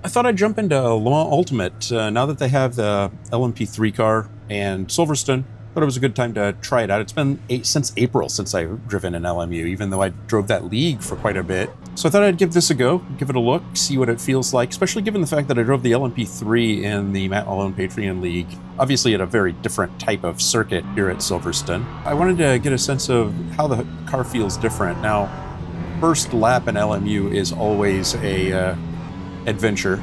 I thought I'd jump into Le Mans Ultimate now that they have the LMP3 car and Silverstone. Thought it was a good time to try it out. It's been since April since I've driven an LMU, even though I drove that league for quite a bit. So I thought I'd give this a go, give it a look, see what it feels like, especially given the fact that I drove the LMP3 in the Matt Malone Patreon League, obviously at a very different type of circuit here at Silverstone. I wanted to get a sense of how the car feels different. Now, first lap in LMU is always a adventure.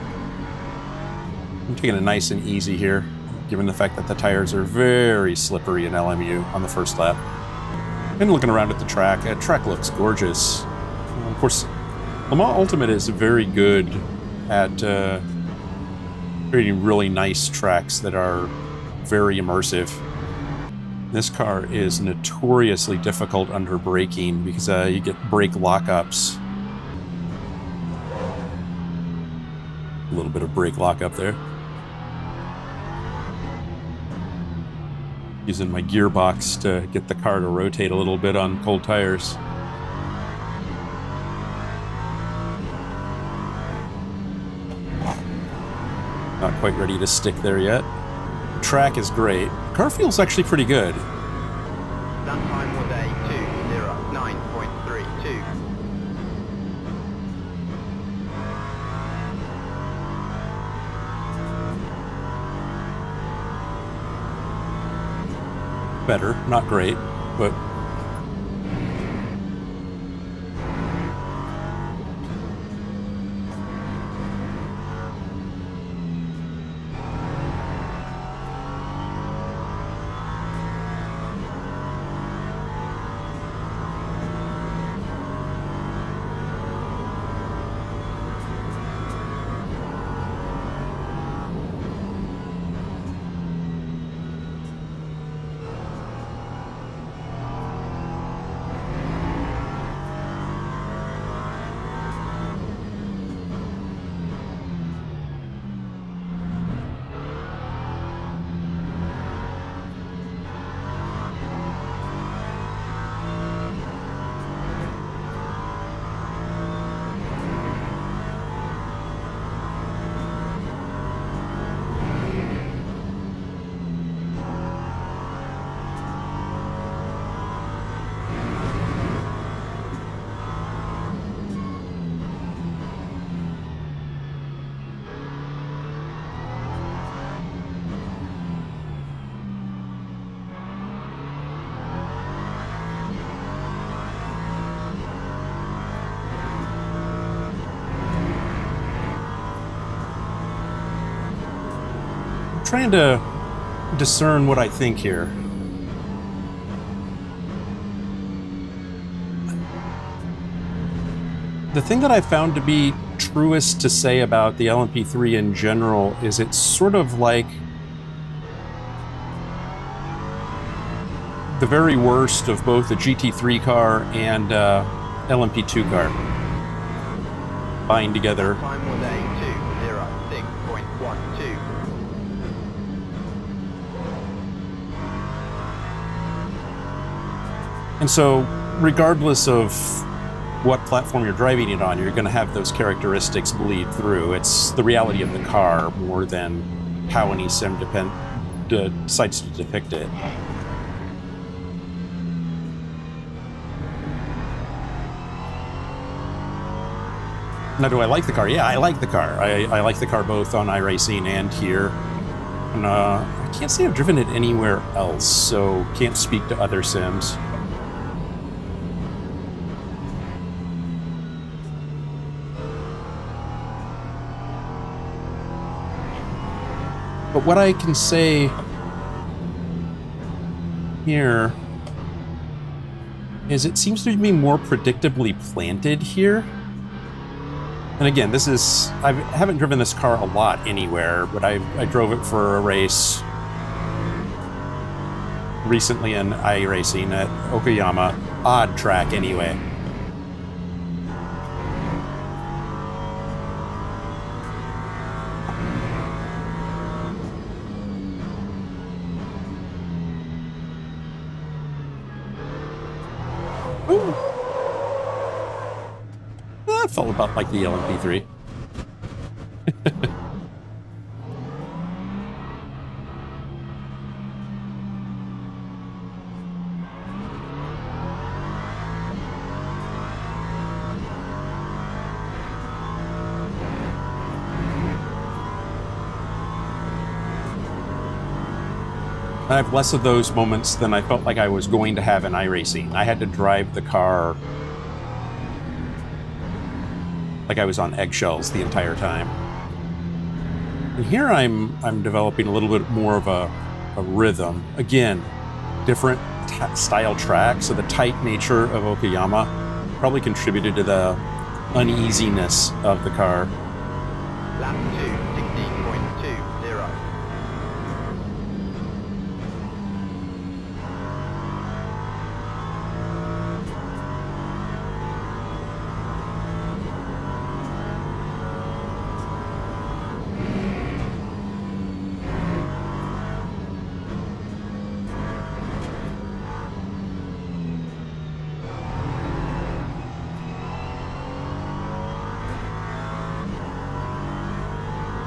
I'm taking it nice and easy here, given the fact that the tires are very slippery in LMU on the first lap. And looking around at the track looks gorgeous. Of course, Le Mans Ultimate is very good at creating really nice tracks that are very immersive. This car is notoriously difficult under braking because you get brake lockups. A little bit of brake lockup there. Using my gearbox to get the car to rotate a little bit on cold tires. Not quite ready to stick there yet. The track is great. The car feels actually pretty good. That time was a 2:09.32. Better, not great, but trying to discern what I think here. The thing that I found to be truest to say about the LMP3 in general is it's sort of like the very worst of both a GT3 car and LMP2 car combined together. Time was a 2:06.12. And so, regardless of what platform you're driving it on, you're going to have those characteristics bleed through. It's the reality of the car more than how any sim decides to depict it. Now, do I like the car? Yeah, I like the car. I like the car both on iRacing and here. And I can't say I've driven it anywhere else, so can't speak to other sims. But what I can say here is it seems to be more predictably planted here. And again, I haven't driven this car a lot anywhere, but I drove it for a race recently in iRacing at Okayama. Odd track anyway. Ooh. That felt about like the LMP3. I have less of those moments than I felt like I was going to have in iRacing. I had to drive the car like I was on eggshells the entire time. And here I'm developing a little bit more of a rhythm. Again, different style track, so the tight nature of Okayama probably contributed to the uneasiness of the car. Lap 2, 16.20.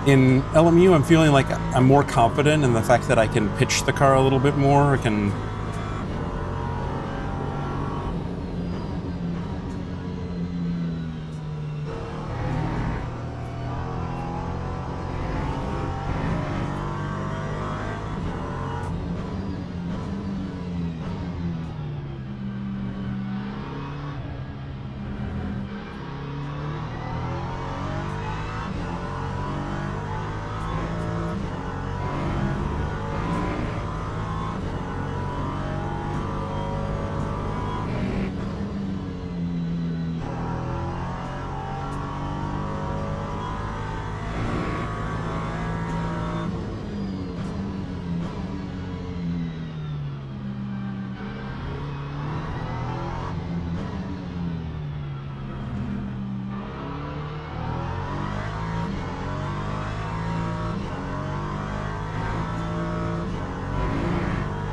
In LMU, I'm feeling like I'm more confident in the fact that I can pitch the car a little bit more.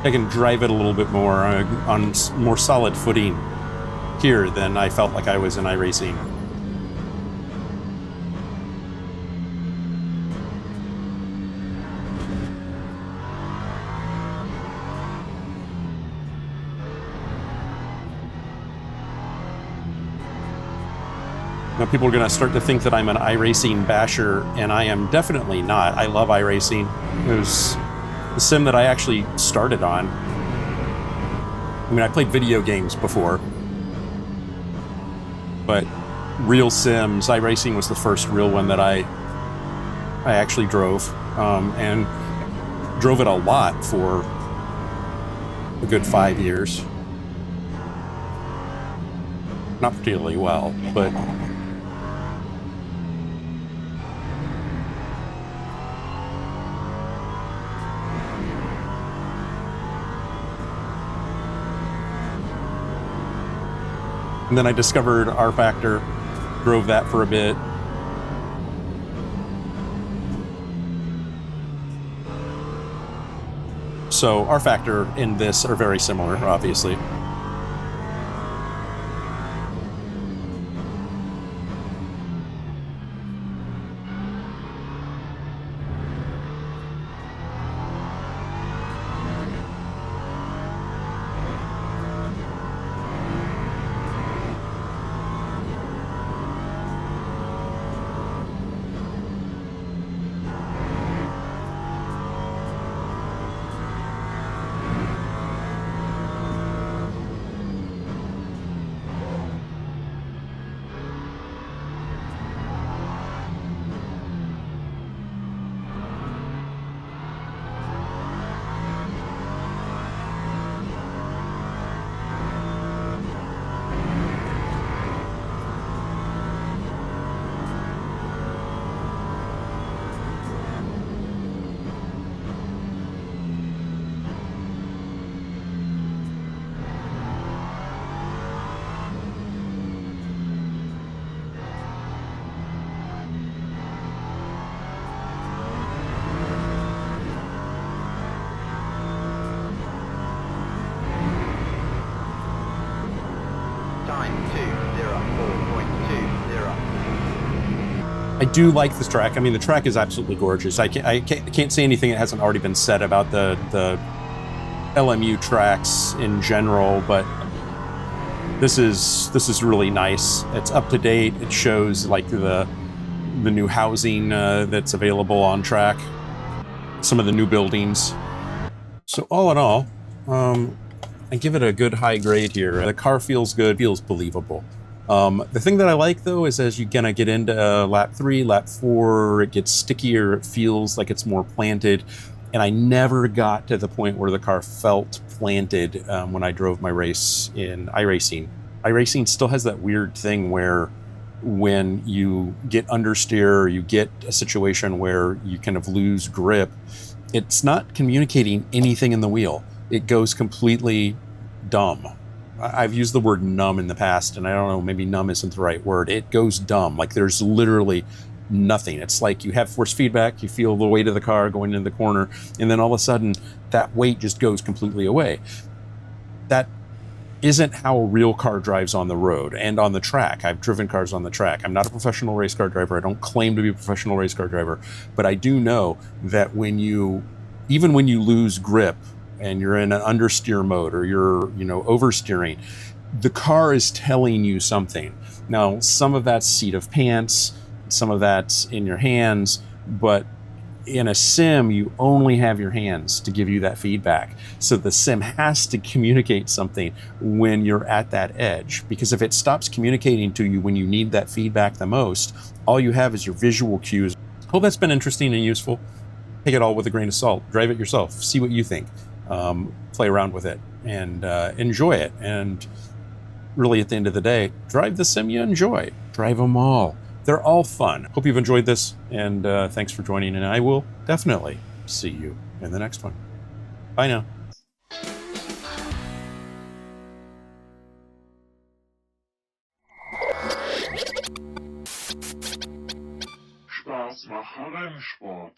I can drive it a little bit more on more solid footing here than I felt like I was in iRacing. Now people are going to start to think that I'm an iRacing basher, and I am definitely not. I love iRacing. It was the sim that I actually started on. I mean, I played video games before, but real sims, iRacing was the first real one that I actually drove, and drove it a lot for a good 5 years. Not particularly well, but and then I discovered R Factor, drove that for a bit. So R Factor and this are very similar, obviously. I do like this track. I mean, the track is absolutely gorgeous. I can't say anything that hasn't already been said about the LMU tracks in general, but this is really nice. It's up to date. It shows like the new housing that's available on track, some of the new buildings. So all in all, I give it a good high grade here. The car feels good, feels believable. The thing that I like though is as you kind of get into lap 3, lap 4, it gets stickier, it feels like it's more planted. And I never got to the point where the car felt planted when I drove my race in iRacing. iRacing still has that weird thing where when you get understeer, or you get a situation where you kind of lose grip, it's not communicating anything in the wheel. It goes completely dumb. I've used the word numb in the past, and I don't know, maybe numb isn't the right word. It goes dumb. Like there's literally nothing. It's like you have force feedback, you feel the weight of the car going into the corner, and then all of a sudden that weight just goes completely away. That isn't how a real car drives on the road and on the track. I've driven cars on the track. I'm not a professional race car driver. I don't claim to be a professional race car driver, but I do know that even when you lose grip and you're in an understeer mode or you're, oversteering, the car is telling you something. Now, some of that's seat of pants, some of that's in your hands, but in a sim, you only have your hands to give you that feedback. So the sim has to communicate something when you're at that edge, because if it stops communicating to you when you need that feedback the most, all you have is your visual cues. Hope that's been interesting and useful. Take it all with a grain of salt. Drive it yourself. See what you think. Play around with it and enjoy it. And really, at the end of the day, drive the sim you enjoy. Drive them all. They're all fun. Hope you've enjoyed this, and thanks for joining, and I will definitely see you in the next one. Bye now. Spaß macht Rennsport.